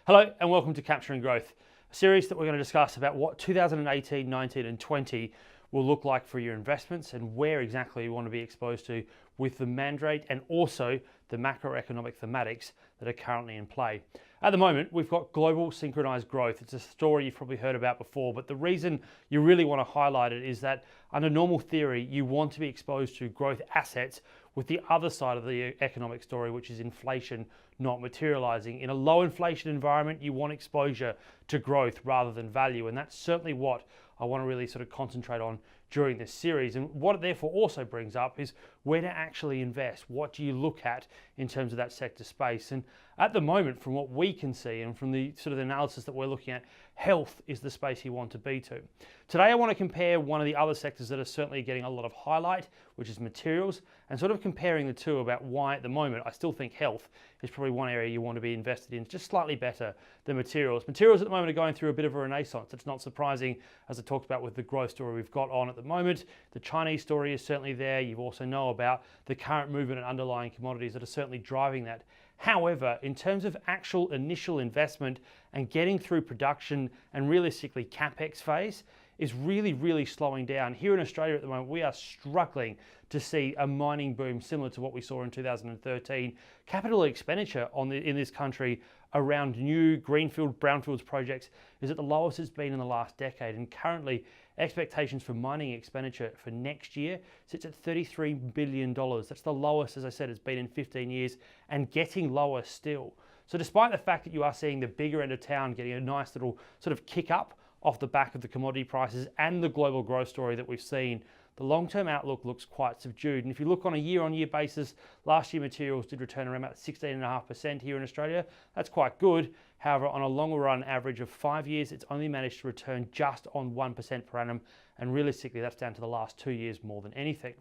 Hello and welcome to Capturing Growth, a series that we're going to discuss about what 2018, 19 and 20 will look like for your investments and where exactly you want to be exposed to with the mandate and also the macroeconomic thematics that are currently in play. At the moment, we've got global synchronized growth. It's a story you've probably heard about before, but the reason you really want to highlight it is that under normal theory, you want to be exposed to growth assets with the other side of the economic story, which is inflation not materializing. In a low inflation environment, you want exposure to growth rather than value, and that's certainly what I want to really sort of concentrate on during this series. And what it therefore also brings up is where to actually invest. What do you look at in terms of that sector space? And at the moment, from what we can see and from the sort of analysis that we're looking at, health is the space you want to be to. Today, I want to compare one of the other sectors that are certainly getting a lot of highlight, which is materials, and sort of comparing the two about why at the moment I still think health is probably one area you want to be invested in, just slightly better than materials. Materials at the moment are going through a bit of a renaissance. It's not surprising, as I talked about with the growth story we've got on at the moment. The Chinese story is certainly there. You also know about the current movement in underlying commodities that are certainly driving that. However, in terms of actual initial investment and getting through production and realistically CapEx phase is really slowing down. Here in Australia at the moment, we are struggling to see a mining boom similar to what we saw in 2013. Capital expenditure in this country around new greenfield, brownfields projects is at the lowest it's been in the last decade. And currently, expectations for mining expenditure for next year sits at $33 billion. That's the lowest, as I said, it's been in 15 years and getting lower still. So despite the fact that you are seeing the bigger end of town getting a nice little sort of kick up off the back of the commodity prices and the global growth story that we've seen, the long-term outlook looks quite subdued. And if you look on a year-on-year basis, last year materials did return around about 16.5% here in Australia. That's quite good. However, on a longer run average of 5 years, it's only managed to return just on 1% per annum. And realistically, that's down to the last 2 years more than anything.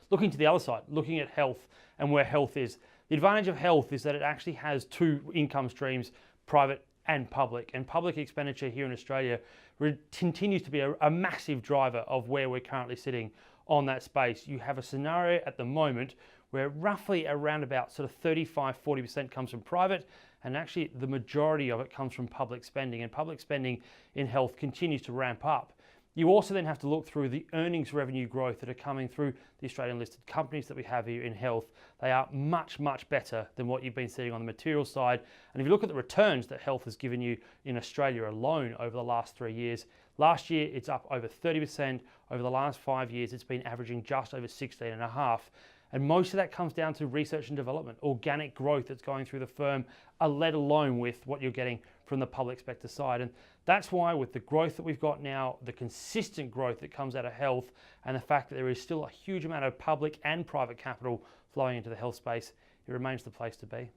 Looking to the other side, looking at health and where health is. The advantage of health is that it actually has two income streams, private and public expenditure here in Australia continues to be a massive driver of where we're currently sitting on that space. You have a scenario at the moment where roughly around about sort of 35-40% comes from private, and actually the majority of it comes from public spending, and public spending in health continues to ramp up. You also then have to look through the earnings revenue growth that are coming through the Australian listed companies that we have here in health. They are much better than what you've been seeing on the material side. And if you look at the returns that health has given you in Australia alone over the last 3 years, last year it's up over 30%. Over the last 5 years, it's been averaging just over 16.5%. And most of that comes down to research and development, organic growth that's going through the firm, let alone with what you're getting from the public sector side. And that's why with the growth that we've got now, the consistent growth that comes out of health, and the fact that there is still a huge amount of public and private capital flowing into the health space, it remains the place to be.